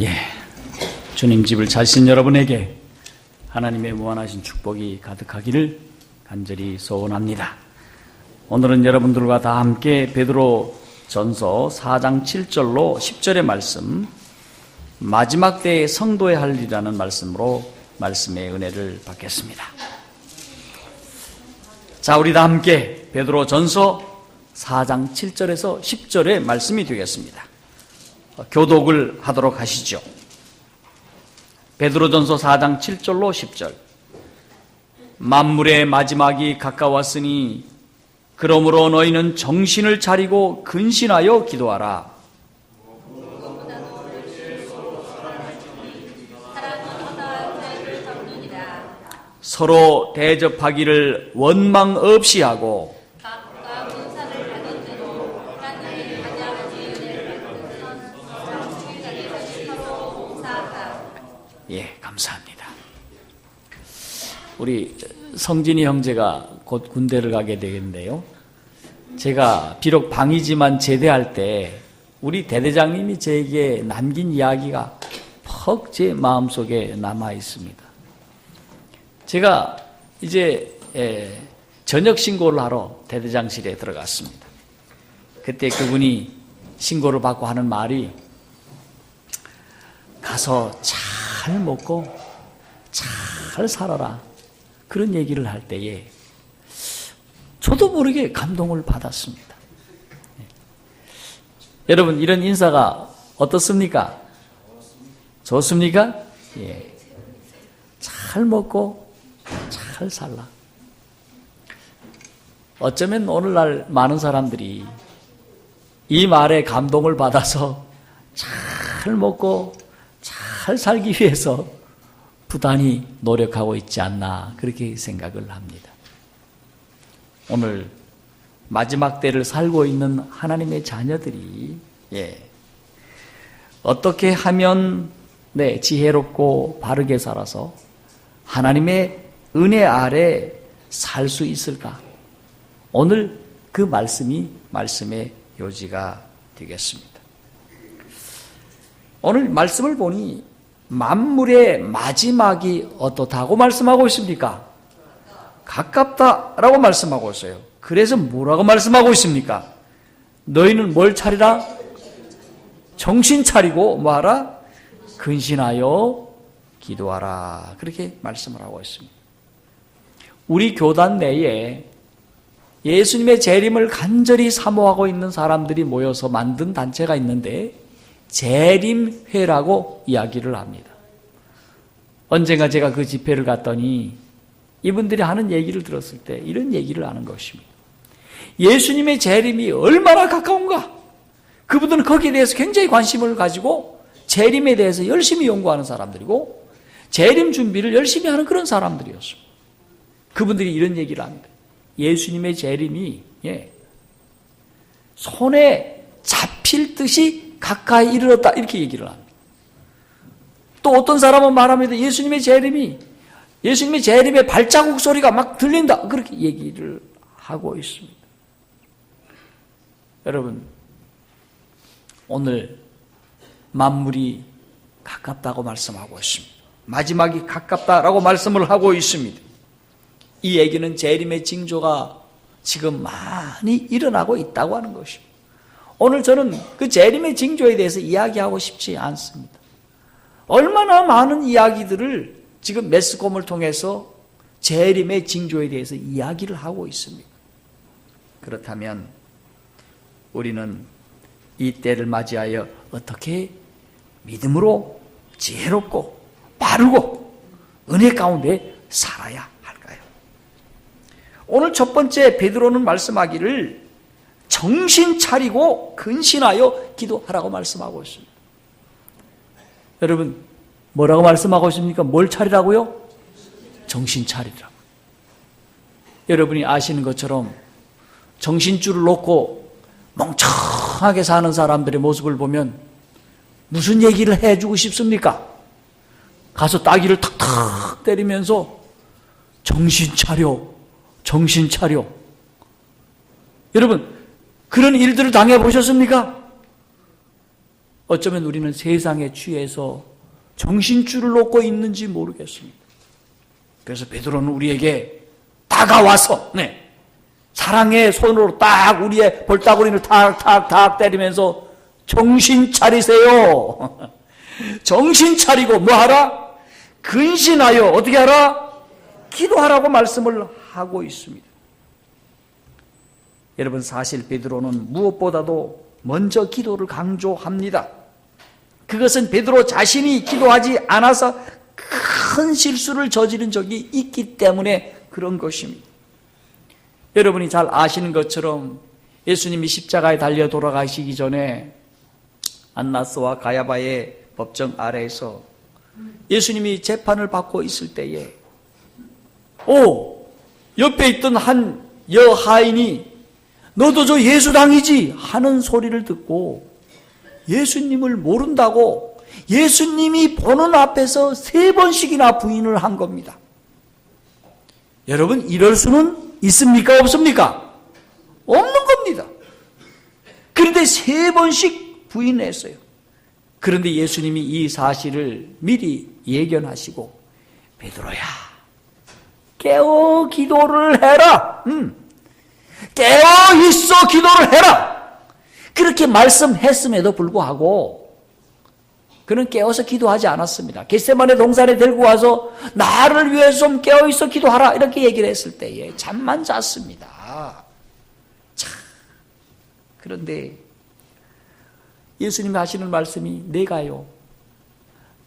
예, 주님 집을 찾으신 여러분에게 하나님의 무한하신 축복이 가득하기를 간절히 소원합니다. 오늘은 여러분들과 다 함께 베드로 전서 4장 7절로 10절의 말씀, 마지막 때의 성도의 할 일이라는 말씀으로 말씀의 은혜를 받겠습니다. 자, 우리 다 함께 베드로 전서 4장 7절에서 10절의 말씀이 되겠습니다. 교독을 하도록 하시죠. 베드로전서 4장 7절로 10절. 만물의 마지막이 가까웠으니 그러므로 너희는 정신을 차리고 근신하여 기도하라. 서로 대접하기를 원망 없이 하고 예, 감사합니다. 우리 성진이 형제가 곧 군대를 가게 되겠는데요. 제가 비록 방이지만 제대할 때 우리 대대장님이 제게 남긴 이야기가 퍽 제 마음속에 남아 있습니다. 제가 이제 저녁 신고를 하러 대대장실에 들어갔습니다. 그때 그분이 신고를 받고 하는 말이 가서 잘 먹고 잘 살아라, 그런 얘기를 할 때에 저도 모르게 감동을 받았습니다. 여러분, 이런 인사가 어떻습니까? 좋습니까? 예. 잘 먹고 잘 살라. 어쩌면 오늘날 많은 사람들이 이 말에 감동을 받아서 잘 먹고 잘 살기 위해서 부단히 노력하고 있지 않나, 그렇게 생각을 합니다. 오늘 마지막 때를 살고 있는 하나님의 자녀들이 어떻게 하면 지혜롭고 바르게 살아서 하나님의 은혜 아래 살 수 있을까? 오늘 그 말씀이 말씀의 요지가 되겠습니다. 오늘 말씀을 보니 만물의 마지막이 어떻다고 말씀하고 있습니까? 가깝다라고 말씀하고 있어요. 그래서 뭐라고 말씀하고 있습니까? 너희는 뭘 차리라? 정신 차리고 뭐하라? 근신하여 기도하라. 그렇게 말씀을 하고 있습니다. 우리 교단 내에 예수님의 재림을 간절히 사모하고 있는 사람들이 모여서 만든 단체가 있는데 재림회라고 이야기를 합니다. 언젠가 제가 그 집회를 갔더니 이분들이 하는 얘기를 들었을 때 이런 얘기를 하는 것입니다. 예수님의 재림이 얼마나 가까운가? 그분들은 거기에 대해서 굉장히 관심을 가지고 재림에 대해서 열심히 연구하는 사람들이고 재림 준비를 열심히 하는 그런 사람들이었습니다. 그분들이 이런 얘기를 합니다. 예수님의 재림이 손에 잡힐 듯이 가까이 이르렀다, 이렇게 얘기를 합니다. 또 어떤 사람은 말합니다. 예수님의 재림의 발자국 소리가 막 들린다, 그렇게 얘기를 하고 있습니다. 여러분, 오늘 만물이 가깝다고 말씀하고 있습니다. 마지막이 가깝다라고 말씀을 하고 있습니다. 이 얘기는 재림의 징조가 지금 많이 일어나고 있다고 하는 것입니다. 오늘 저는 그 재림의 징조에 대해서 이야기하고 싶지 않습니다. 얼마나 많은 이야기들을 지금 매스컴을 통해서 재림의 징조에 대해서 이야기를 하고 있습니다. 그렇다면 우리는 이 때를 맞이하여 어떻게 믿음으로 지혜롭고 바르고 은혜 가운데 살아야 할까요? 오늘 첫 번째 베드로는 말씀하기를 정신 차리고 근신하여 기도하라고 말씀하고 있습니다. 여러분, 뭐라고 말씀하고 있습니까? 뭘 차리라고요? 정신 차리라고. 여러분이 아시는 것처럼 정신줄을 놓고 멍청하게 사는 사람들의 모습을 보면 무슨 얘기를 해주고 싶습니까? 가서 따귀를 탁탁 때리면서 정신 차려, 정신 차려. 여러분, 그런 일들을 당해보셨습니까? 어쩌면 우리는 세상에 취해서 정신줄을 놓고 있는지 모르겠습니다. 그래서 베드로는 우리에게 다가와서 사랑의 손으로 딱 우리의 볼따구리를 탁탁탁 때리면서 정신 차리세요. 정신 차리고 뭐 하라? 근신하여 어떻게 하라? 기도하라고 말씀을 하고 있습니다. 여러분, 사실 베드로는 무엇보다도 먼저 기도를 강조합니다. 그것은 베드로 자신이 기도하지 않아서 큰 실수를 저지른 적이 있기 때문에 그런 것입니다. 여러분이 잘 아시는 것처럼 예수님이 십자가에 달려 돌아가시기 전에 안나스와 가야바의 법정 아래에서 예수님이 재판을 받고 있을 때에 옆에 있던 한 여하인이 너도 저 예수당이지 하는 소리를 듣고 예수님을 모른다고 예수님이 보는 앞에서 3번씩이나 부인을 한 겁니다. 여러분, 이럴 수는 있습니까? 없습니까? 없는 겁니다. 그런데 3번씩 부인했어요. 그런데 예수님이 이 사실을 미리 예견하시고 베드로야, 깨어 기도를 해라. 깨어 있어 기도를 해라. 그렇게 말씀했음에도 불구하고 그는 깨어서 기도하지 않았습니다. 겟세마네 동산에 데리고 와서 나를 위해서 좀 깨어 있어 기도하라 이렇게 얘기를 했을 때에 잠만 잤습니다. 자, 그런데 예수님이 하시는 말씀이 내가요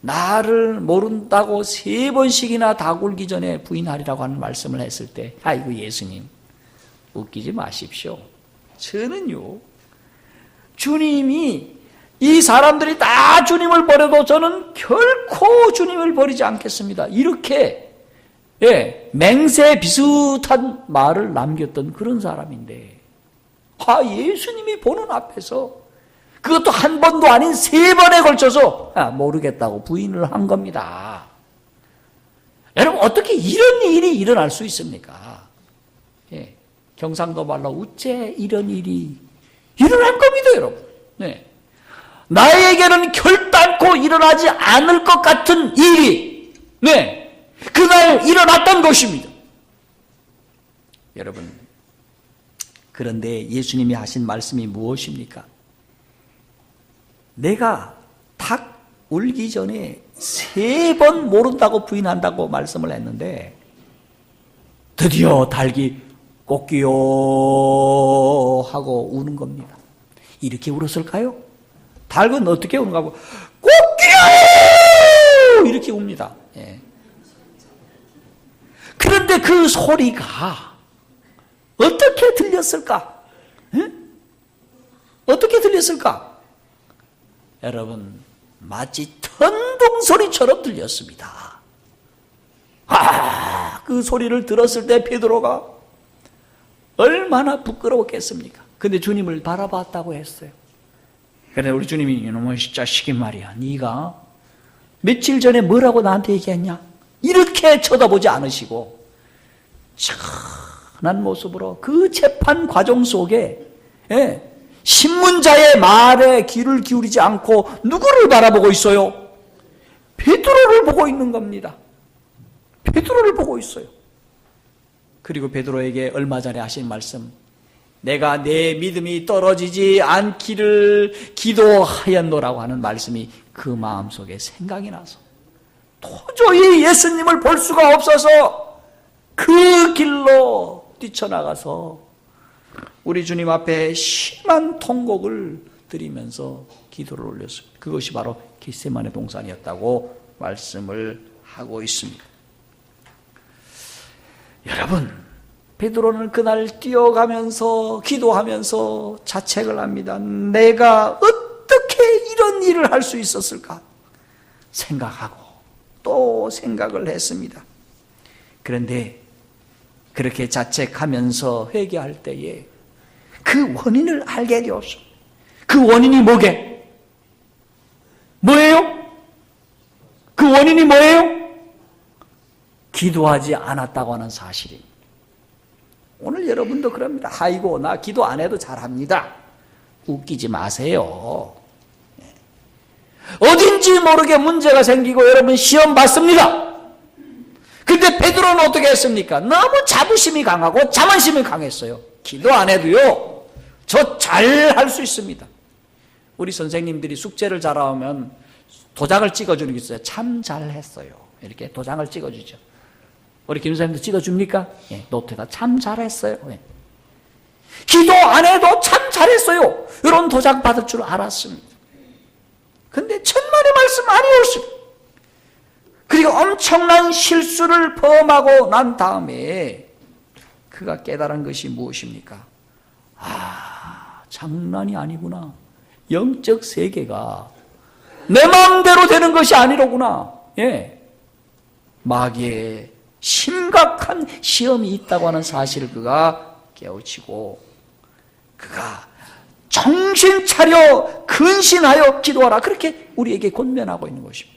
나를 모른다고 3번씩이나 다 굴기 전에 부인하리라고 하는 말씀을 했을 때 아이고 예수님 웃기지 마십시오. 저는요 주님이 이 사람들이 다 주님을 버려도 저는 결코 주님을 버리지 않겠습니다. 이렇게 맹세 비슷한 말을 남겼던 그런 사람인데 예수님이 보는 앞에서 그것도 한 번도 아닌 3번에 걸쳐서 모르겠다고 부인을 한 겁니다. 여러분 어떻게 이런 일이 일어날 수 있습니까? 경상도 말로 우째 이런 일이 일어날 겁니다, 여러분. 나에게는 결단코 일어나지 않을 것 같은 일이 그날 일어났던 것입니다. 여러분, 그런데 예수님이 하신 말씀이 무엇입니까? 내가 닭 울기 전에 3번 모른다고 부인한다고 말씀을 했는데 드디어 닭이 꼬끼요 하고 우는 겁니다. 이렇게 울었을까요? 닭은 어떻게 우는가 하고 꼬끼요 이렇게 웁니다. 그런데 그 소리가 어떻게 들렸을까? 어떻게 들렸을까? 여러분, 마치 천둥 소리처럼 들렸습니다. 그 소리를 들었을 때 베드로가 얼마나 부끄러웠겠습니까? 근데 주님을 바라봤다고 했어요. 그런데 우리 주님이 이놈의 자식이 말이야, 네가 며칠 전에 뭐라고 나한테 얘기했냐? 이렇게 쳐다보지 않으시고 찬한 모습으로 그 재판 과정 속에 신문자의 말에 귀를 기울이지 않고 누구를 바라보고 있어요? 베드로를 보고 있는 겁니다. 베드로를 보고 있어요. 그리고 베드로에게 얼마 전에 하신 말씀, 내가 내 믿음이 떨어지지 않기를 기도하였노라고 하는 말씀이 그 마음속에 생각이 나서 도저히 예수님을 볼 수가 없어서 그 길로 뛰쳐나가서 우리 주님 앞에 심한 통곡을 드리면서 기도를 올렸습니다. 그것이 바로 겟세마네 동산이었다고 말씀을 하고 있습니다. 여러분, 베드로는 그날 뛰어가면서 기도하면서 자책을 합니다. 내가 어떻게 이런 일을 할 수 있었을까 생각하고 또 생각을 했습니다. 그런데 그렇게 자책하면서 회개할 때에 그 원인을 알게 되었어. 그 원인이 뭐예요? 그 원인이 뭐예요? 기도하지 않았다고 하는 사실입니다. 오늘 여러분도 그럽니다. 아이고 나 기도 안 해도 잘합니다. 웃기지 마세요. 어딘지 모르게 문제가 생기고 여러분 시험 받습니다. 근데 베드로는 어떻게 했습니까? 너무 자부심이 강하고 자만심이 강했어요. 기도 안 해도요, 저 잘 할 수 있습니다. 우리 선생님들이 숙제를 잘하면 도장을 찍어주는 게 있어요. 참 잘했어요. 이렇게 도장을 찍어주죠. 우리 김 선생님도 찍어줍니까? 예, 노트에다 참 잘했어요. 예. 기도 안 해도 참 잘했어요. 이런 도장 받을 줄 알았습니다. 근데 천만의 말씀 아니었습니다. 그리고 엄청난 실수를 범하고 난 다음에 그가 깨달은 것이 무엇입니까? 장난이 아니구나. 영적 세계가 내 마음대로 되는 것이 아니로구나. 예. 마귀의 심각한 시험이 있다고 하는 사실을 그가 깨우치고 그가 정신 차려 근신하여 기도하라. 그렇게 우리에게 권면하고 있는 것입니다.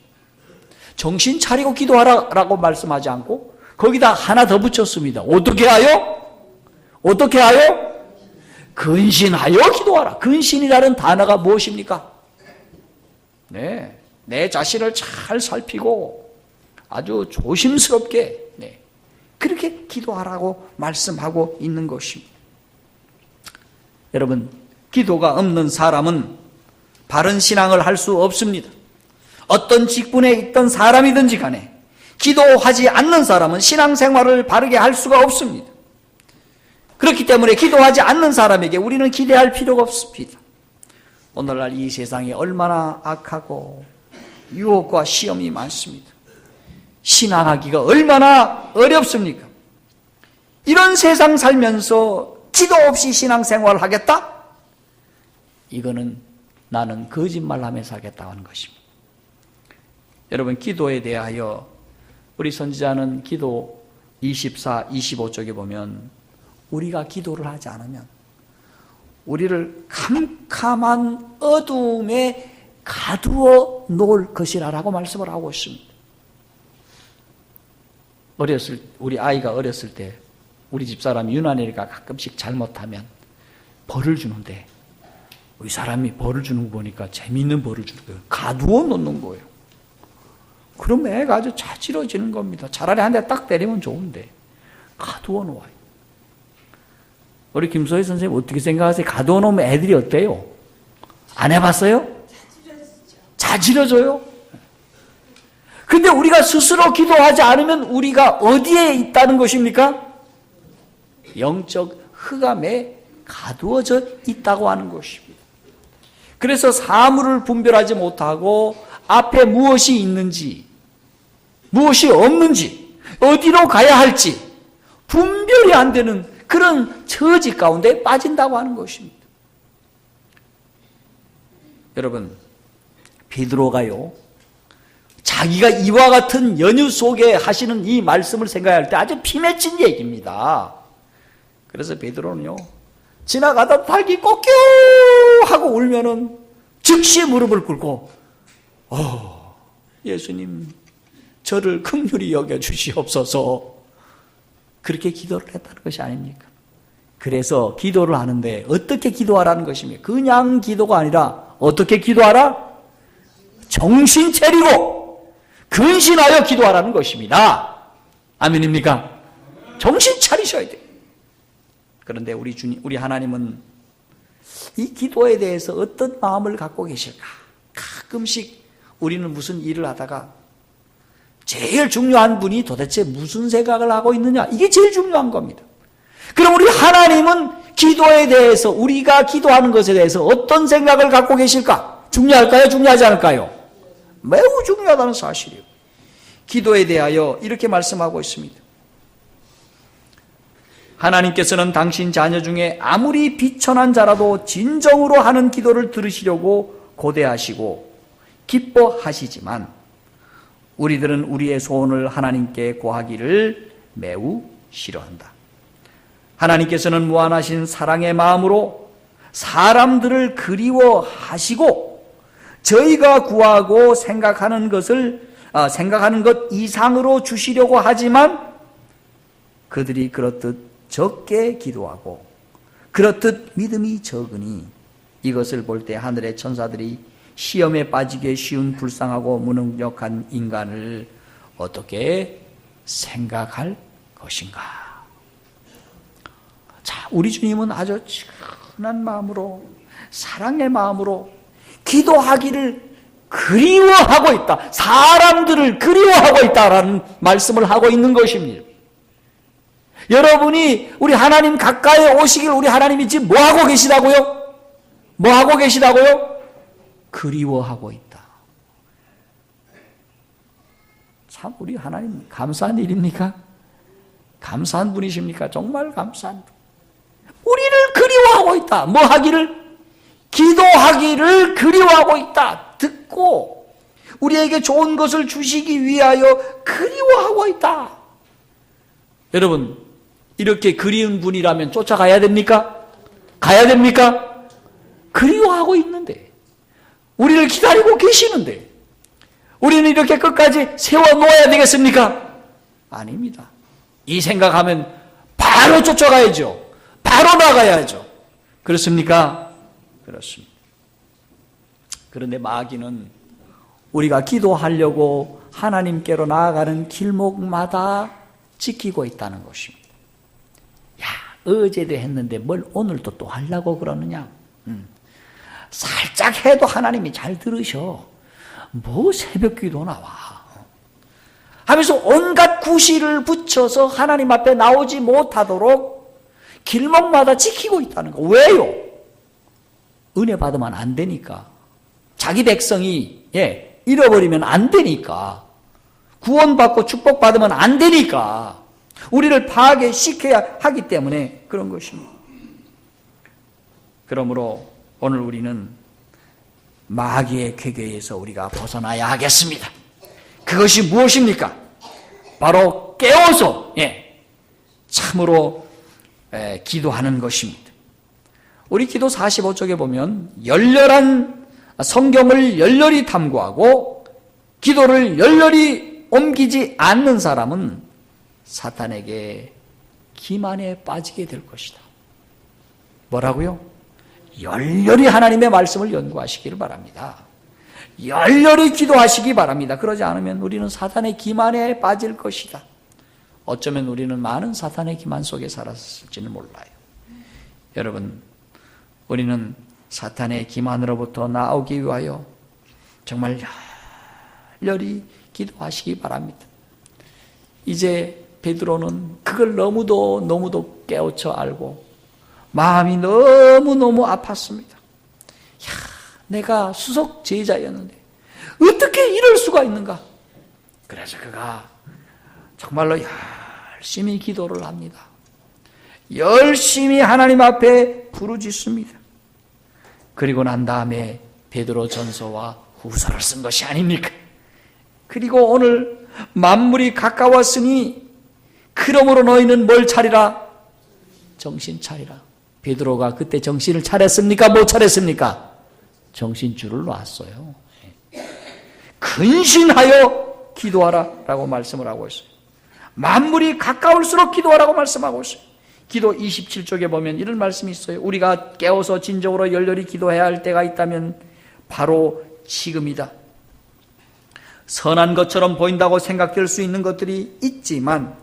정신 차리고 기도하라라고 말씀하지 않고 거기다 하나 더 붙였습니다. 어떻게 하여? 어떻게 하여? 근신하여 기도하라. 근신이라는 단어가 무엇입니까? 네, 내 자신을 잘 살피고 아주 조심스럽게 그렇게 기도하라고 말씀하고 있는 것입니다. 여러분, 기도가 없는 사람은 바른 신앙을 할 수 없습니다. 어떤 직분에 있던 사람이든지 간에 기도하지 않는 사람은 신앙생활을 바르게 할 수가 없습니다. 그렇기 때문에 기도하지 않는 사람에게 우리는 기대할 필요가 없습니다. 오늘날 이 세상이 얼마나 악하고 유혹과 시험이 많습니다. 신앙하기가 얼마나 어렵습니까? 이런 세상 살면서 기도 없이 신앙생활을 하겠다? 이거는 나는 거짓말하며 살겠다고 하는 것입니다. 여러분, 기도에 대하여 우리 선지자는 기도 24, 25쪽에 보면 우리가 기도를 하지 않으면 우리를 캄캄한 어두움에 가두어 놓을 것이라고 말씀을 하고 있습니다. 우리 아이가 어렸을 때 우리 집사람 유난이가 가끔씩 잘못하면 벌을 주는데 우리 사람이 벌을 주는 거 보니까 재미있는 벌을 주는 거예요. 가두어 놓는 거예요. 그럼 애가 아주 자지러지는 겁니다. 차라리 한 대 딱 때리면 좋은데 가두어 놓아요. 우리 김소희 선생님 어떻게 생각하세요? 가두어 놓으면 애들이 어때요? 안 해봤어요? 자지러져요. 근데 우리가 스스로 기도하지 않으면 우리가 어디에 있다는 것입니까? 영적 흑암에 가두어져 있다고 하는 것입니다. 그래서 사물을 분별하지 못하고 앞에 무엇이 있는지 무엇이 없는지 어디로 가야 할지 분별이 안 되는 그런 처지 가운데 빠진다고 하는 것입니다. 여러분, 베드로가요, 자기가 이와 같은 연유 속에 하시는 이 말씀을 생각할 때 아주 피맺힌 얘기입니다. 그래서 베드로는요, 지나가다 닭이 꼬끼 하고 울면은 즉시 무릎을 꿇고 예수님 저를 긍휼히 여겨주시옵소서, 그렇게 기도를 했다는 것이 아닙니까? 그래서 기도를 하는데 어떻게 기도하라는 것입니까? 그냥 기도가 아니라 어떻게 기도하라? 정신 차리고 근신하여 기도하라는 것입니다. 아멘입니까? 정신 차리셔야 돼요. 그런데 우리 하나님은 이 기도에 대해서 어떤 마음을 갖고 계실까? 가끔씩 우리는 무슨 일을 하다가 제일 중요한 분이 도대체 무슨 생각을 하고 있느냐, 이게 제일 중요한 겁니다. 그럼 우리 하나님은 기도에 대해서, 우리가 기도하는 것에 대해서 어떤 생각을 갖고 계실까? 중요할까요? 중요하지 않을까요? 매우 중요하다는 사실이에요. 기도에 대하여 이렇게 말씀하고 있습니다. 하나님께서는 당신 자녀 중에 아무리 비천한 자라도 진정으로 하는 기도를 들으시려고 고대하시고 기뻐하시지만 우리들은 우리의 소원을 하나님께 고하기를 매우 싫어한다. 하나님께서는 무한하신 사랑의 마음으로 사람들을 그리워하시고 저희가 구하고 생각하는 것 이상으로 주시려고 하지만 그들이 그렇듯 적게 기도하고 그렇듯 믿음이 적으니 이것을 볼 때 하늘의 천사들이 시험에 빠지게 쉬운 불쌍하고 무능력한 인간을 어떻게 생각할 것인가? 자, 우리 주님은 아주 친한 마음으로, 사랑의 마음으로 기도하기를 그리워하고 있다. 사람들을 그리워하고 있다라는 말씀을 하고 있는 것입니다. 여러분이 우리 하나님 가까이 오시길 우리 하나님이 지금 뭐 하고 계시다고요? 뭐 하고 계시다고요? 그리워하고 있다. 참 우리 하나님 감사한 일입니까? 감사한 분이십니까? 정말 감사한 분. 우리를 그리워하고 있다. 뭐 하기를? 기도하기를 그리워하고 있다. 듣고 우리에게 좋은 것을 주시기 위하여 그리워하고 있다. 여러분, 이렇게 그리운 분이라면 쫓아가야 됩니까? 가야 됩니까? 그리워하고 있는데, 우리를 기다리고 계시는데 우리는 이렇게 끝까지 세워놓아야 되겠습니까? 아닙니다. 이 생각하면 바로 쫓아가야죠. 바로 나가야죠. 그렇습니까? 그렇습니다. 그런데 마귀는 우리가 기도하려고 하나님께로 나아가는 길목마다 지키고 있다는 것입니다. 야, 어제도 했는데 뭘 오늘도 또 하려고 그러느냐? 살짝 해도 하나님이 잘 들으셔. 뭐 새벽 기도 나와 하면서 온갖 구실을 붙여서 하나님 앞에 나오지 못하도록 길목마다 지키고 있다는 거. 왜요? 은혜 받으면 안 되니까. 자기 백성이 잃어버리면 안 되니까. 구원받고 축복받으면 안 되니까. 우리를 파괴시켜야 하기 때문에 그런 것입니다. 그러므로 오늘 우리는 마귀의 궤계에서 우리가 벗어나야 하겠습니다. 그것이 무엇입니까? 바로 깨워서 참으로 기도하는 것입니다. 우리 기도 45쪽에 보면 열렬한 성경을 열렬히 탐구하고 기도를 열렬히 옮기지 않는 사람은 사탄에게 기만에 빠지게 될 것이다. 뭐라고요? 열렬히 하나님의 말씀을 연구하시기를 바랍니다. 열렬히 기도하시기 바랍니다. 그러지 않으면 우리는 사탄의 기만에 빠질 것이다. 어쩌면 우리는 많은 사탄의 기만 속에 살았을지는 몰라요. 여러분, 우리는 사탄의 기만으로부터 나오기 위하여 정말 열렬히 기도하시기 바랍니다. 이제 베드로는 그걸 너무도 깨우쳐 알고 마음이 너무너무 아팠습니다. 야, 내가 수석 제자였는데 어떻게 이럴 수가 있는가? 그래서 그가 정말로 열심히 기도를 합니다. 열심히 하나님 앞에 부르짖습니다. 그리고 난 다음에 베드로 전서와 후서를 쓴 것이 아닙니까? 그리고 오늘 만물이 가까웠으니 그러므로 너희는 뭘 차리라? 정신 차리라. 베드로가 그때 정신을 차렸습니까? 못 차렸습니까? 정신줄을 놨어요. 근신하여 기도하라 라고 말씀을 하고 있어요. 만물이 가까울수록 기도하라고 말씀하고 있어요. 기도 27쪽에 보면 이런 말씀이 있어요. 우리가 깨어서 진정으로 열렬히 기도해야 할 때가 있다면 바로 지금이다. 선한 것처럼 보인다고 생각될 수 있는 것들이 있지만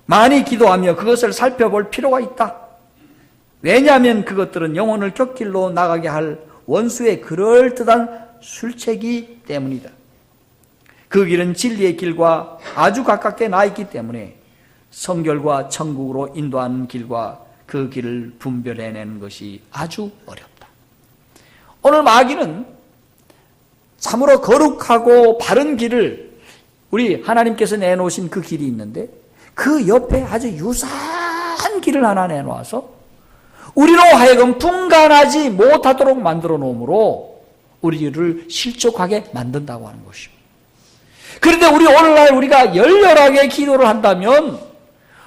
많이 기도하며 그것을 살펴볼 필요가 있다. 왜냐하면 그것들은 영혼을 곁길로 나가게 할 원수의 그럴듯한 술책이기 때문이다. 그 길은 진리의 길과 아주 가깝게 나 있기 때문에 성결과 천국으로 인도하는 길과 그 길을 분별해내는 것이 아주 어렵다. 오늘 마귀는 참으로 거룩하고 바른 길을 우리 하나님께서 내놓으신 그 길이 있는데 그 옆에 아주 유사한 길을 하나 내놓아서 우리로 하여금 분간하지 못하도록 만들어 놓음으로 우리를 실족하게 만든다고 하는 것입니다. 그런데 우리 오늘날 우리가 열렬하게 기도를 한다면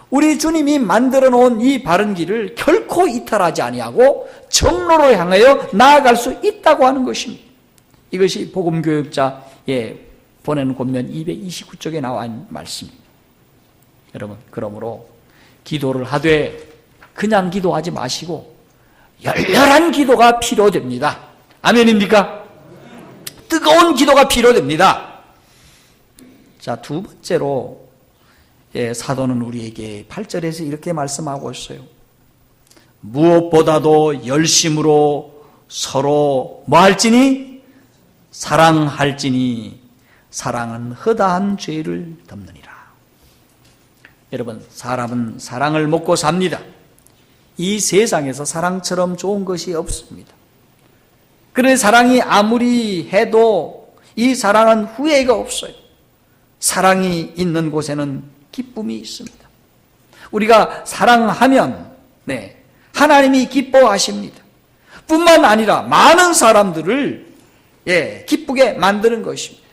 우리 주님이 만들어 놓은 이 바른 길을 결코 이탈하지 아니하고 정로로 향하여 나아갈 수 있다고 하는 것입니다. 이것이 복음교육자에 보내는 권면 229쪽에 나와 있는 말씀입니다. 여러분, 그러므로 기도를 하되 그냥 기도하지 마시고 열렬한 기도가 필요됩니다. 아멘입니까? 뜨거운 기도가 필요됩니다. 자, 두 번째로 사도는 우리에게 8절에서 이렇게 말씀하고 있어요. 무엇보다도 열심으로 서로 뭐 할지니? 사랑할지니 사랑은 허다한 죄를 덮느니라. 여러분, 사람은 사랑을 먹고 삽니다. 이 세상에서 사랑처럼 좋은 것이 없습니다. 그런데 사랑이 아무리 해도 이 사랑은 후회가 없어요. 사랑이 있는 곳에는 기쁨이 있습니다. 우리가 사랑하면 하나님이 기뻐하십니다. 뿐만 아니라 많은 사람들을 기쁘게 만드는 것입니다.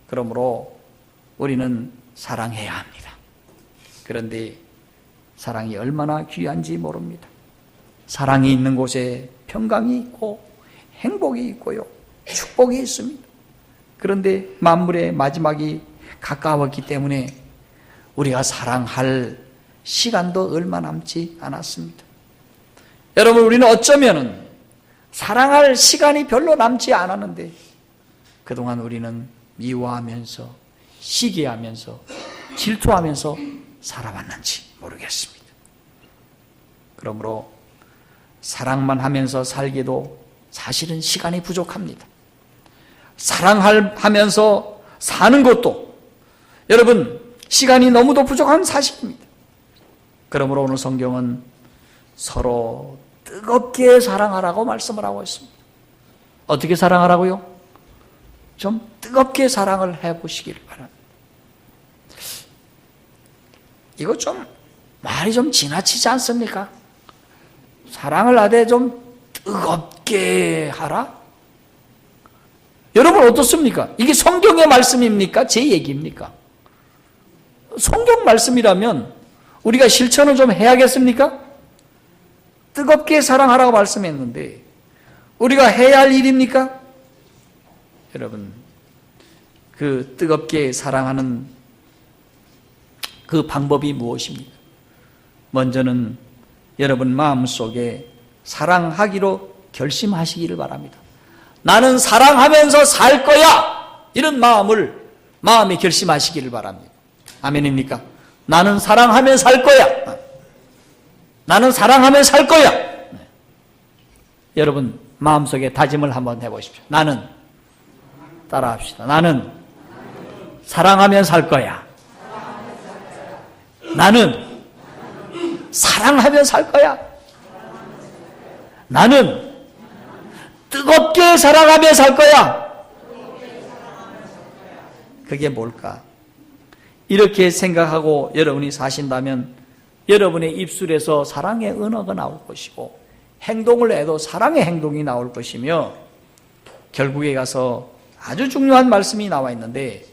그러므로 우리는 사랑해야 합니다. 그런데 사랑이 얼마나 귀한지 모릅니다. 사랑이 있는 곳에 평강이 있고 행복이 있고요, 축복이 있습니다. 그런데 만물의 마지막이 가까웠기 때문에 우리가 사랑할 시간도 얼마 남지 않았습니다. 여러분, 우리는 어쩌면은 사랑할 시간이 별로 남지 않았는데 그동안 우리는 미워하면서 시기하면서 질투하면서 살아왔는지 모르겠습니다. 그러므로 사랑만 하면서 살기도 사실은 시간이 부족합니다. 사랑하면서 사는 것도 여러분 시간이 너무도 부족한 사실입니다. 그러므로 오늘 성경은 서로 뜨겁게 사랑하라고 말씀을 하고 있습니다. 어떻게 사랑하라고요? 좀 뜨겁게 사랑을 해보시기를 바랍니다. 이거 좀 말이 좀 지나치지 않습니까? 사랑을 하되 좀 뜨겁게 하라? 여러분 어떻습니까? 이게 성경의 말씀입니까? 제 얘기입니까? 성경 말씀이라면 우리가 실천을 좀 해야겠습니까? 뜨겁게 사랑하라고 말씀했는데 우리가 해야 할 일입니까? 여러분, 그 뜨겁게 사랑하는 그 방법이 무엇입니까? 먼저는 여러분 마음속에 사랑하기로 결심하시기를 바랍니다. 나는 사랑하면서 살 거야! 이런 마음에 결심하시기를 바랍니다. 아멘입니까? 나는 사랑하며 살 거야! 나는 사랑하며 살 거야! 여러분 마음속에 다짐을 한번 해보십시오. 나는, 따라합시다. 나는 사랑하며 살 거야. 나는 사랑하며 살 거야. 나는 뜨겁게 사랑하며 살 거야. 그게 뭘까? 이렇게 생각하고 여러분이 사신다면 여러분의 입술에서 사랑의 언어가 나올 것이고 행동을 해도 사랑의 행동이 나올 것이며 결국에 가서 아주 중요한 말씀이 나와 있는데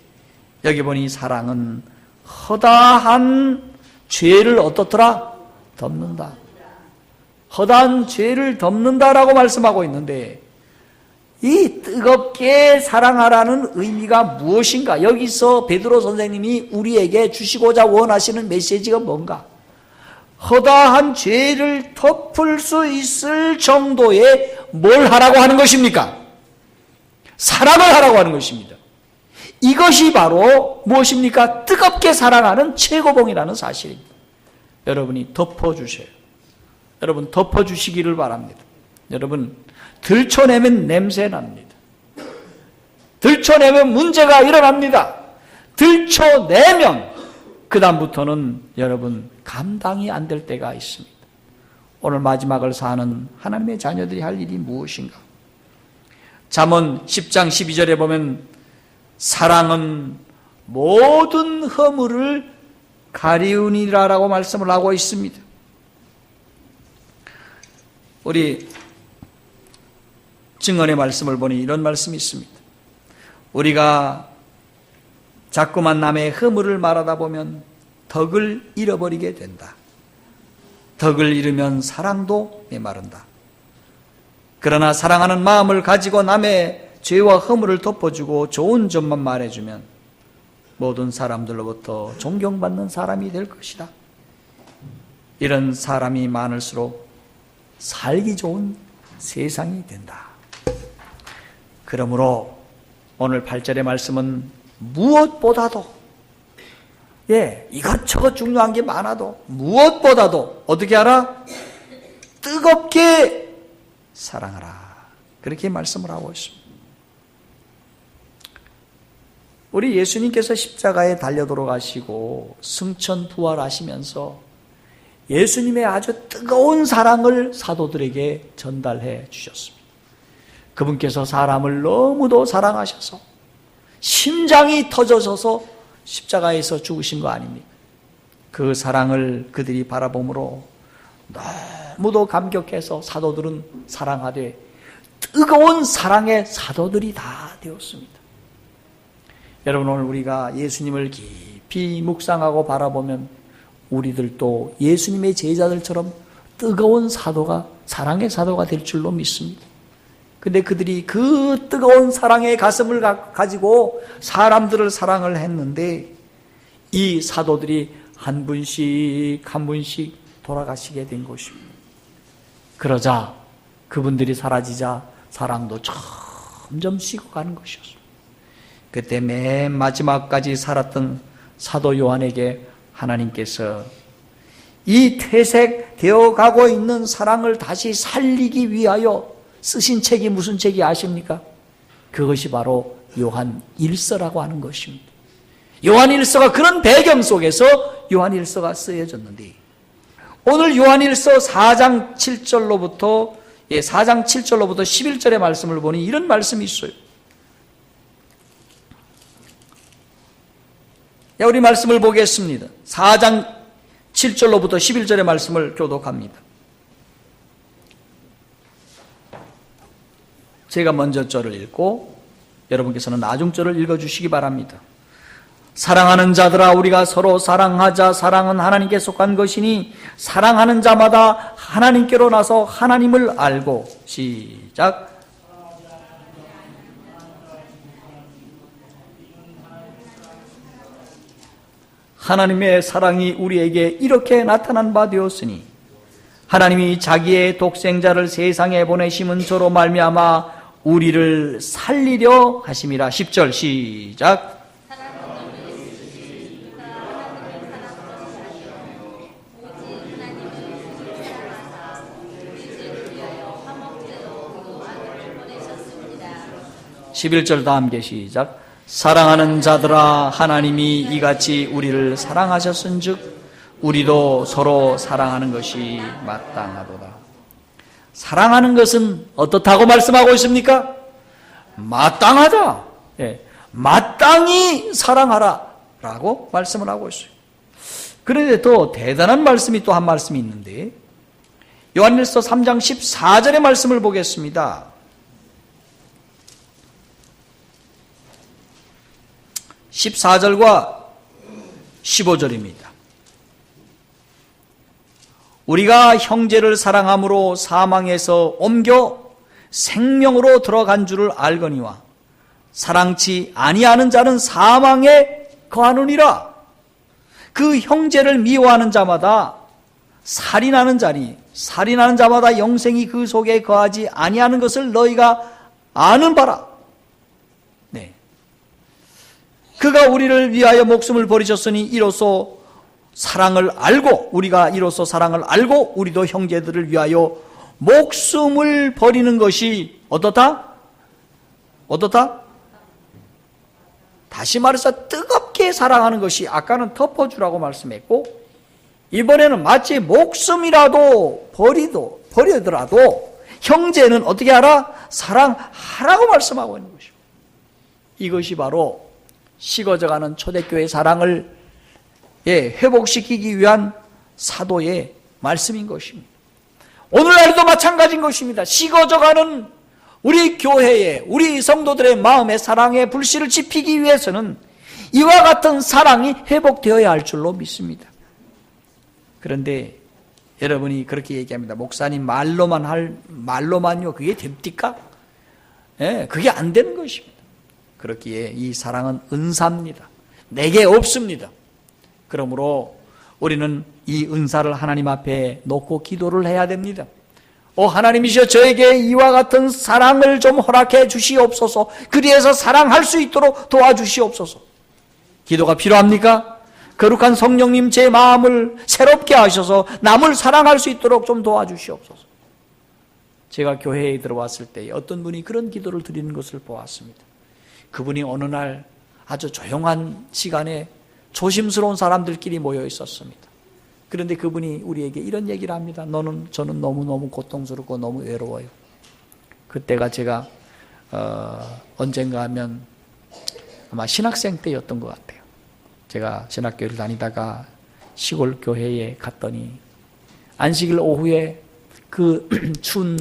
여기 보니 사랑은 허다한 죄를 어떻더라? 덮는다. 허다한 죄를 덮는다라고 말씀하고 있는데 이 뜨겁게 사랑하라는 의미가 무엇인가? 여기서 베드로 선생님이 우리에게 주시고자 원하시는 메시지가 뭔가? 허다한 죄를 덮을 수 있을 정도의 뭘 하라고 하는 것입니까? 사랑을 하라고 하는 것입니다. 이것이 바로 무엇입니까? 뜨겁게 사랑하는 최고봉이라는 사실입니다. 여러분이 덮어주세요. 여러분 덮어주시기를 바랍니다. 여러분 들춰내면 냄새 납니다. 들춰내면 문제가 일어납니다. 들춰내면 그 다음부터는 여러분 감당이 안 될 때가 있습니다. 오늘 마지막을 사는 하나님의 자녀들이 할 일이 무엇인가? 잠언 10장 12절에 보면 사랑은 모든 허물을 가리우니라라고 말씀을 하고 있습니다. 우리 증언의 말씀을 보니 이런 말씀이 있습니다. 우리가 자꾸만 남의 허물을 말하다 보면 덕을 잃어버리게 된다. 덕을 잃으면 사랑도 메마른다. 그러나 사랑하는 마음을 가지고 남의 죄와 허물을 덮어주고 좋은 점만 말해주면 모든 사람들로부터 존경받는 사람이 될 것이다. 이런 사람이 많을수록 살기 좋은 세상이 된다. 그러므로 오늘 8절의 말씀은 무엇보다도, 이것저것 중요한 게 많아도 무엇보다도 어떻게 하라? 뜨겁게 사랑하라. 그렇게 말씀을 하고 있습니다. 우리 예수님께서 십자가에 달려 돌아가시고 승천 부활하시면서 예수님의 아주 뜨거운 사랑을 사도들에게 전달해 주셨습니다. 그분께서 사람을 너무도 사랑하셔서 심장이 터져져서 십자가에서 죽으신 거 아닙니까? 그 사랑을 그들이 바라보므로 너무도 감격해서 사도들은 사랑하되 뜨거운 사랑의 사도들이 다 되었습니다. 여러분, 오늘 우리가 예수님을 깊이 묵상하고 바라보면 우리들도 예수님의 제자들처럼 뜨거운 사도가, 사랑의 사도가 될 줄로 믿습니다. 근데 그들이 그 뜨거운 사랑의 가슴을 가지고 사람들을 사랑을 했는데 이 사도들이 한 분씩 한 분씩 돌아가시게 된 것입니다. 그러자 그분들이 사라지자 사랑도 점점 식어가는 것이었습니다. 그때 맨 마지막까지 살았던 사도 요한에게 하나님께서 이 퇴색되어 가고 있는 사랑을 다시 살리기 위하여 쓰신 책이 무슨 책이 아십니까? 그것이 바로 요한 1서라고 하는 것입니다. 요한 1서가 그런 배경 속에서 요한 1서가 쓰여졌는데 오늘 요한 1서 4장 7절로부터 11절의 말씀을 보니 이런 말씀이 있어요. 우리 말씀을 보겠습니다. 4장 7절로부터 11절의 말씀을 교독합니다. 제가 먼저 절을 읽고 여러분께서는 나중절을 읽어주시기 바랍니다. 사랑하는 자들아, 우리가 서로 사랑하자. 사랑은 하나님께 속한 것이니 사랑하는 자마다 하나님께로 나서 하나님을 알고. 시작. 하나님의 사랑이 우리에게 이렇게 나타난 바 되었으니 하나님이 자기의 독생자를 세상에 보내심은 저로 말미암아 우리를 살리려 하심이라. 10절 시작. (11절) 다 함께 시작. 사랑하는 자들아, 하나님이 이같이 우리를 사랑하셨은즉 우리도 서로 사랑하는 것이 마땅하도다. 사랑하는 것은 어떻다고 말씀하고 있습니까? 마땅하다. 마땅히 사랑하라 라고 말씀을 하고 있어요. 그런데 또 대단한 말씀이 또 한 말씀이 있는데 요한일서 3장 14절의 말씀을 보겠습니다. 14절과 15절입니다. 우리가 형제를 사랑함으로 사망에서 옮겨 생명으로 들어간 줄을 알거니와 사랑치 아니하는 자는 사망에 거하느니라. 그 형제를 미워하는 자마다 살인하는 자니 살인하는 자마다 영생이 그 속에 거하지 아니하는 것을 너희가 아는 바라. 그가 우리를 위하여 목숨을 버리셨으니 이로써 사랑을 알고 우리가 이로써 사랑을 알고 우리도 형제들을 위하여 목숨을 버리는 것이 어떻다? 다시 말해서 뜨겁게 사랑하는 것이, 아까는 덮어주라고 말씀했고 이번에는 마치 목숨이라도 버리더라도 형제는 어떻게 하라? 사랑하라고 말씀하고 있는 것입니다. 이것이 바로 식어져가는 초대교회의 사랑을 회복시키기 위한 사도의 말씀인 것입니다. 오늘날도 마찬가지인 것입니다. 식어져가는 우리 교회의, 우리 성도들의 마음의 사랑의 불씨를 지피기 위해서는 이와 같은 사랑이 회복되어야 할 줄로 믿습니다. 그런데 여러분이 그렇게 얘기합니다. 목사님 말로만요 그게 됩니까? 그게 안 되는 것입니다. 그렇기에 이 사랑은 은사입니다. 내게 없습니다. 그러므로 우리는 이 은사를 하나님 앞에 놓고 기도를 해야 됩니다. 하나님이시여 저에게 이와 같은 사랑을 좀 허락해 주시옵소서. 그리해서 사랑할 수 있도록 도와주시옵소서. 기도가 필요합니까? 거룩한 성령님 제 마음을 새롭게 하셔서 남을 사랑할 수 있도록 좀 도와주시옵소서. 제가 교회에 들어왔을 때 어떤 분이 그런 기도를 드리는 것을 보았습니다. 그분이 어느 날 아주 조용한 시간에 조심스러운 사람들끼리 모여 있었습니다. 그런데 그분이 우리에게 이런 얘기를 합니다. 저는 너무너무 고통스럽고 너무 외로워요. 그때가 제가 언젠가 하면 아마 신학생 때였던 것 같아요. 제가 신학교를 다니다가 시골 교회에 갔더니 안식일 오후에 그 추운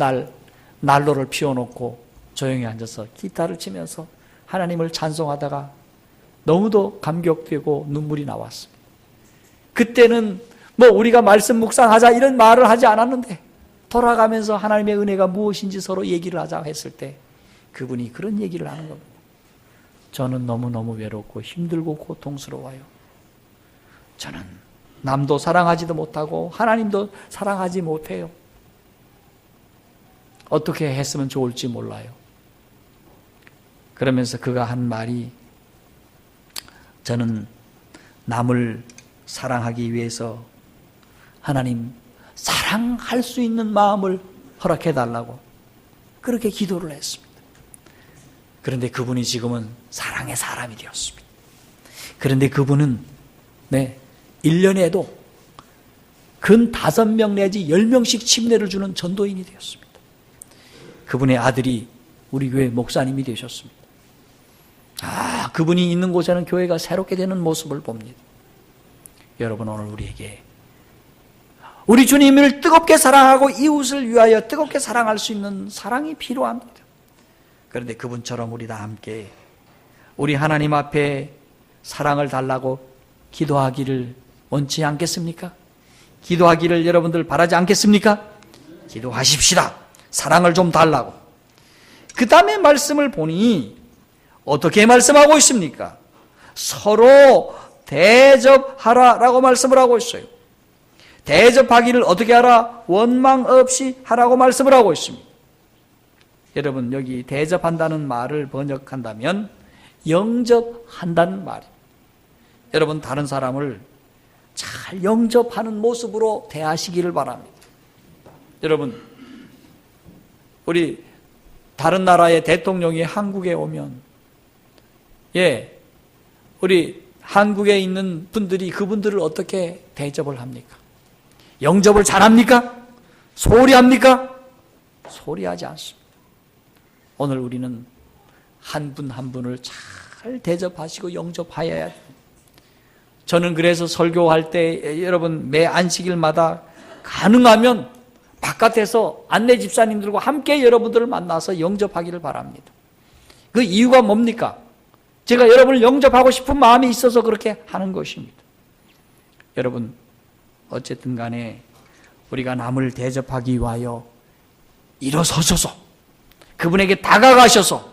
난로를 피워놓고 조용히 앉아서 기타를 치면서 하나님을 찬송하다가 너무도 감격되고 눈물이 나왔습니다. 그때는 우리가 말씀 묵상하자 이런 말을 하지 않았는데 돌아가면서 하나님의 은혜가 무엇인지 서로 얘기를 하자 했을 때 그분이 그런 얘기를 하는 겁니다. 저는 너무너무 외롭고 힘들고 고통스러워요. 저는 남도 사랑하지도 못하고 하나님도 사랑하지 못해요. 어떻게 했으면 좋을지 몰라요. 그러면서 그가 한 말이 저는 남을 사랑하기 위해서 하나님 사랑할 수 있는 마음을 허락해 달라고 그렇게 기도를 했습니다. 그런데 그분이 지금은 사랑의 사람이 되었습니다. 그런데 그분은 1년에도 근 5명 내지 10명씩 침례를 주는 전도인이 되었습니다. 그분의 아들이 우리 교회 목사님이 되셨습니다. 그분이 있는 곳에는 교회가 새롭게 되는 모습을 봅니다. 여러분, 오늘 우리에게 우리 주님을 뜨겁게 사랑하고 이웃을 위하여 뜨겁게 사랑할 수 있는 사랑이 필요합니다. 그런데 그분처럼 우리 다 함께 우리 하나님 앞에 사랑을 달라고 기도하기를 원치 않겠습니까? 기도하기를 여러분들 바라지 않겠습니까? 기도하십시다. 사랑을 좀 달라고. 그 다음에 말씀을 보니 어떻게 말씀하고 있습니까? 서로 대접하라라고 말씀을 하고 있어요. 대접하기를 어떻게 하라? 원망 없이 하라고 말씀을 하고 있습니다. 여러분, 여기 대접한다는 말을 번역한다면 영접한다는 말이에요. 여러분, 다른 사람을 잘 영접하는 모습으로 대하시기를 바랍니다. 여러분, 우리 다른 나라의 대통령이 한국에 오면 우리 한국에 있는 분들이 그분들을 어떻게 대접을 합니까? 영접을 잘합니까? 소홀히합니까? 소홀히하지 않습니다. 오늘 우리는 한 분 한 분을 잘 대접하시고 영접하여야 됩니다. 저는 그래서 설교할 때 여러분 매 안식일마다 가능하면 바깥에서 안내 집사님들과 함께 여러분들을 만나서 영접하기를 바랍니다. 그 이유가 뭡니까? 제가 여러분을 영접하고 싶은 마음이 있어서 그렇게 하는 것입니다. 여러분, 어쨌든 간에 우리가 남을 대접하기 위하여 일어서셔서 그분에게 다가가셔서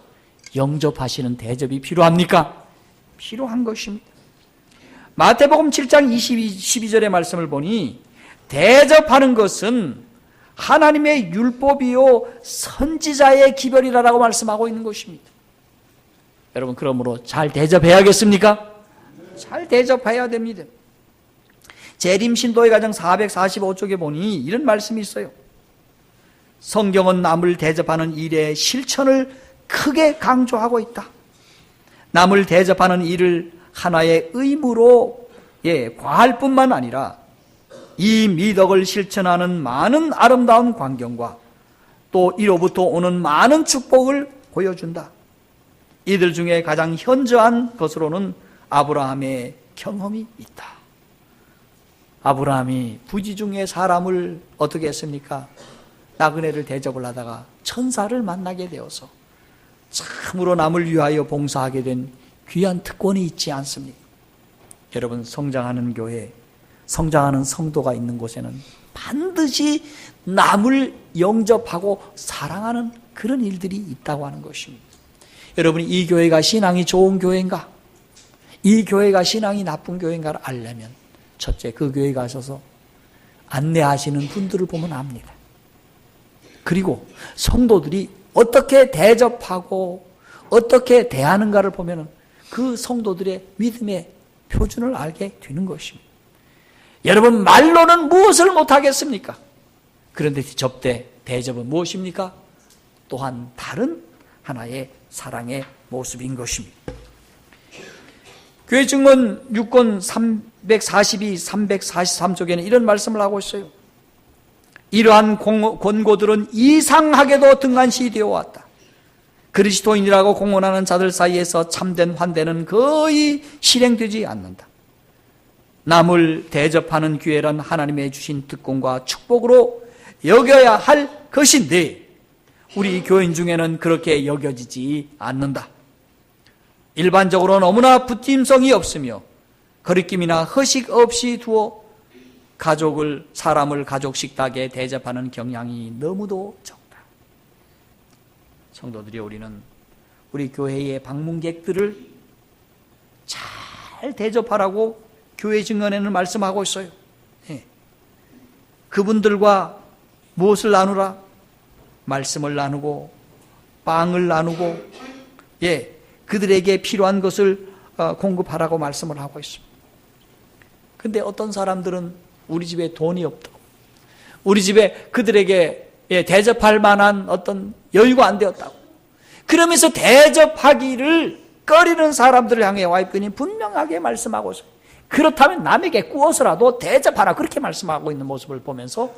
영접하시는 대접이 필요합니까? 필요한 것입니다. 마태복음 7장 12절의 말씀을 보니 대접하는 것은 하나님의 율법이요 선지자의 기별이라고 말씀하고 있는 것입니다. 여러분, 그러므로 잘 대접해야겠습니까? 잘 대접해야 됩니다. 재림 신도의 가정 445쪽에 보니 이런 말씀이 있어요. 성경은 남을 대접하는 일의 실천을 크게 강조하고 있다. 남을 대접하는 일을 하나의 의무로 과할 뿐만 아니라 이 미덕을 실천하는 많은 아름다운 광경과 또 이로부터 오는 많은 축복을 보여준다. 이들 중에 가장 현저한 것으로는 아브라함의 경험이 있다. 아브라함이 부지 중에 사람을 어떻게 했습니까? 나그네를 대접을 하다가 천사를 만나게 되어서 참으로 남을 위하여 봉사하게 된 귀한 특권이 있지 않습니까? 여러분, 성장하는 교회, 성장하는 성도가 있는 곳에는 반드시 남을 영접하고 사랑하는 그런 일들이 있다고 하는 것입니다. 여러분이 이 교회가 신앙이 좋은 교회인가? 이 교회가 신앙이 나쁜 교회인가를 알려면 첫째, 그 교회에 가셔서 안내하시는 분들을 보면 압니다. 그리고 성도들이 어떻게 대접하고 어떻게 대하는가를 보면 그 성도들의 믿음의 표준을 알게 되는 것입니다. 여러분, 말로는 무엇을 못하겠습니까? 그런데 접대, 대접은 무엇입니까? 또한 다른 하나의 사랑의 모습인 것입니다. 교회 증언 6권 342, 343쪽에는 이런 말씀을 하고 있어요. 이러한 권고들은 이상하게도 등한시 되어 왔다. 그리스도인이라고 공언하는 자들 사이에서 참된 환대는 거의 실행되지 않는다. 남을 대접하는 기회란 하나님의 주신 특권과 축복으로 여겨야 할 것인데 우리 교인 중에는 그렇게 여겨지지 않는다. 일반적으로 너무나 부팀성이 없으며 거리낌이나 허식 없이 두어 사람을 가족 식탁에 대접하는 경향이 너무도 적다. 성도들이 우리는 우리 교회의 방문객들을 잘 대접하라고 교회 증언에는 말씀하고 있어요. 예. 그분들과 무엇을 나누라? 말씀을 나누고 빵을 나누고 그들에게 필요한 것을 공급하라고 말씀을 하고 있습니다. 근데 어떤 사람들은 우리 집에 돈이 없다, 우리 집에 그들에게 대접할 만한 어떤 여유가 안 되었다고 그러면서 대접하기를 꺼리는 사람들을 향해 와이프는 분명하게 말씀하고 있어요. 그렇다면 남에게 구워서라도 대접하라, 그렇게 말씀하고 있는 모습을 보면서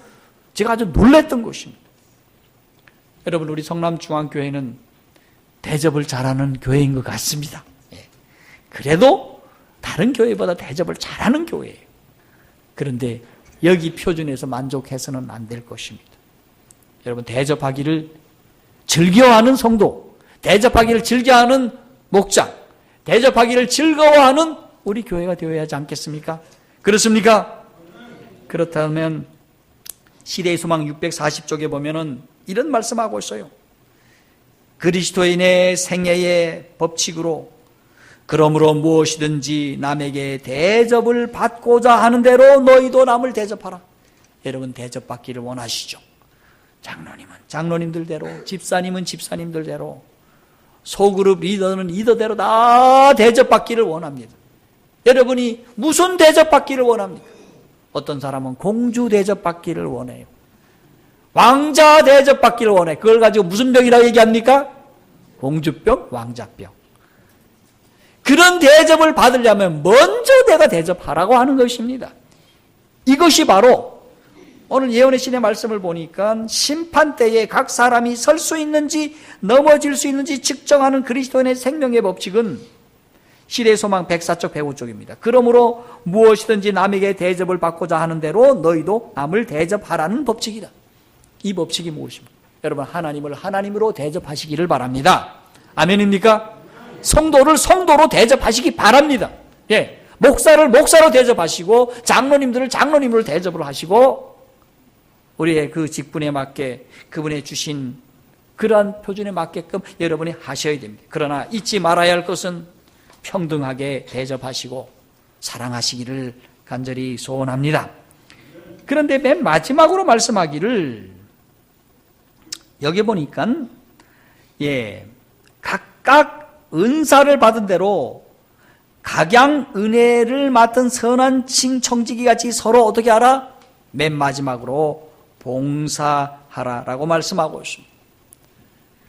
제가 아주 놀랐던 것입니다. 여러분, 우리 성남중앙교회는 대접을 잘하는 교회인 것 같습니다. 그래도 다른 교회보다 대접을 잘하는 교회예요. 그런데 여기 표준에서 만족해서는 안 될 것입니다. 여러분, 대접하기를 즐겨하는 성도, 대접하기를 즐겨하는 목장, 대접하기를 즐거워하는 우리 교회가 되어야 하지 않겠습니까? 그렇습니까? 그렇다면 시대의 소망 640쪽에 보면은 이런 말씀하고 있어요. 그리스도인의 생애의 법칙으로 그러므로 무엇이든지 남에게 대접을 받고자 하는 대로 너희도 남을 대접하라. 여러분, 대접받기를 원하시죠? 장로님은 장로님들대로, 집사님은 집사님들대로, 소그룹 리더는 리더대로 다 대접받기를 원합니다. 여러분이 무슨 대접받기를 원합니까? 어떤 사람은 공주 대접받기를 원해요. 왕자 대접받기를 원해. 그걸 가지고 무슨 병이라고 얘기합니까? 공주병, 왕자병. 그런 대접을 받으려면 먼저 내가 대접하라고 하는 것입니다. 이것이 바로 오늘 예언의 신의 말씀을 보니까 심판대에 각 사람이 설 수 있는지 넘어질 수 있는지 측정하는 그리스도인의 생명의 법칙은 시대의 소망 104쪽 105쪽입니다. 그러므로 무엇이든지 남에게 대접을 받고자 하는 대로 너희도 남을 대접하라는 법칙이다. 이 법칙이 무엇입니까? 여러분, 하나님을 하나님으로 대접하시기를 바랍니다. 아멘입니까? 성도를 성도로 대접하시기 바랍니다. 목사를 목사로 대접하시고 장로님들을 장로님으로 대접을 하시고 우리의 그 직분에 맞게 그분의 주신 그러한 표준에 맞게끔 여러분이 하셔야 됩니다. 그러나 잊지 말아야 할 것은 평등하게 대접하시고 사랑하시기를 간절히 소원합니다. 그런데 맨 마지막으로 말씀하기를 여기 보니까 각각 은사를 받은 대로 각양 은혜를 맡은 선한 청지기 같이 서로 어떻게 하라? 맨 마지막으로 봉사하라라고 말씀하고 있습니다.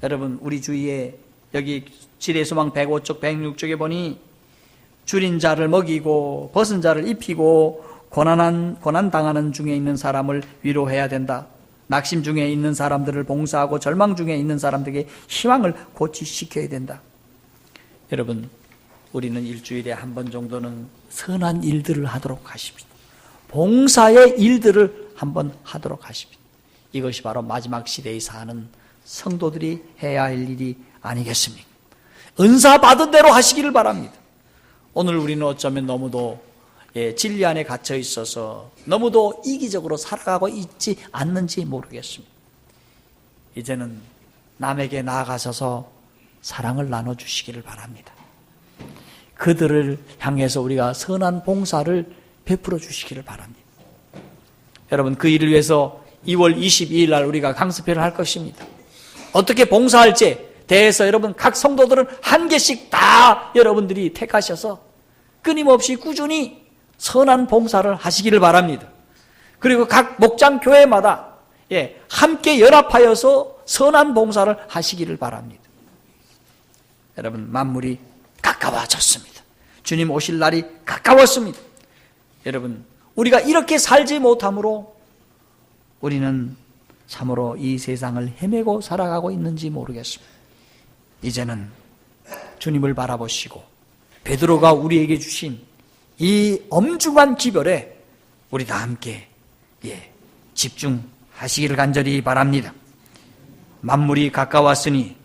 여러분, 우리 주위에 여기 지뢰 소망 105쪽 106쪽에 보니 줄인 자를 먹이고 벗은 자를 입히고 고난 당하는 중에 있는 사람을 위로해야 된다. 낙심 중에 있는 사람들을 봉사하고 절망 중에 있는 사람들에게 희망을 고취시켜야 된다. 여러분, 우리는 일주일에 한 번 정도는 선한 일들을 하도록 하십시오. 봉사의 일들을 한번 하도록 하십시오. 이것이 바로 마지막 시대에 사는 성도들이 해야 할 일이 아니겠습니까? 은사 받은 대로 하시기를 바랍니다. 오늘 우리는 어쩌면 너무도 진리 안에 갇혀 있어서 너무도 이기적으로 살아가고 있지 않는지 모르겠습니다. 이제는 남에게 나아가셔서 사랑을 나눠주시기를 바랍니다. 그들을 향해서 우리가 선한 봉사를 베풀어 주시기를 바랍니다. 여러분, 그 일을 위해서 2월 22일 날 우리가 강습회를 할 것입니다. 어떻게 봉사할지 대해서 여러분 각 성도들은 한 개씩 다 여러분들이 택하셔서 끊임없이 꾸준히 선한 봉사를 하시기를 바랍니다. 그리고 각 목장 교회마다 함께 연합하여서 선한 봉사를 하시기를 바랍니다. 여러분, 만물이 가까워졌습니다. 주님 오실 날이 가까웠습니다. 여러분, 우리가 이렇게 살지 못함으로 우리는 참으로 이 세상을 헤매고 살아가고 있는지 모르겠습니다. 이제는 주님을 바라보시고 베드로가 우리에게 주신 이 엄중한 기별에 우리 다 함께 집중하시기를 간절히 바랍니다. 만물이 가까웠으니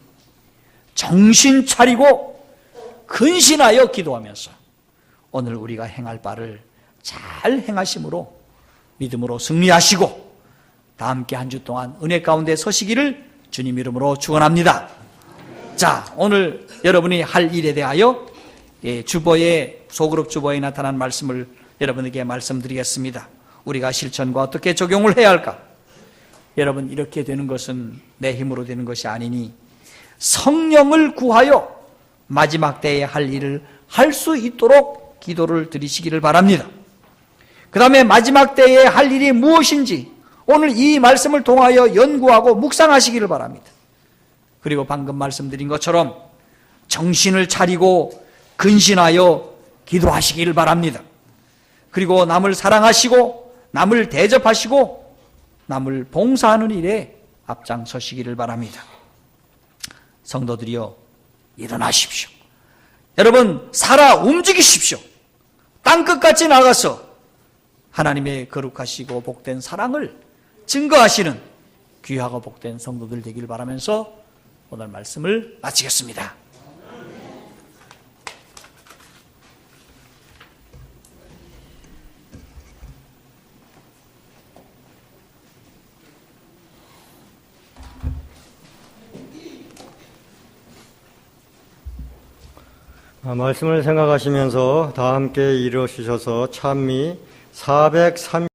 정신 차리고 근신하여 기도하면서 오늘 우리가 행할 바를 잘 행하심으로 믿음으로 승리하시고 다 함께 한 주 동안 은혜 가운데 서시기를 주님 이름으로 축원합니다. 자, 오늘 여러분이 할 일에 대하여 주보에 소그룹 주보에 나타난 말씀을 여러분에게 말씀드리겠습니다. 우리가 실천과 어떻게 적용을 해야 할까? 여러분, 이렇게 되는 것은 내 힘으로 되는 것이 아니니 성령을 구하여 마지막 때에 할 일을 할 수 있도록 기도를 드리시기를 바랍니다. 그 다음에 마지막 때에 할 일이 무엇인지 오늘 이 말씀을 통하여 연구하고 묵상하시기를 바랍니다. 그리고 방금 말씀드린 것처럼 정신을 차리고 근신하여 기도하시기를 바랍니다. 그리고 남을 사랑하시고 남을 대접하시고 남을 봉사하는 일에 앞장서시기를 바랍니다. 성도들이여, 일어나십시오. 여러분, 살아 움직이십시오. 땅끝까지 나가서 하나님의 거룩하시고 복된 사랑을 증거하시는 귀하고 복된 성도들 되기를 바라면서 오늘 말씀을 마치겠습니다. 말씀을 생각하시면서 다 함께 일어서셔서 찬미 403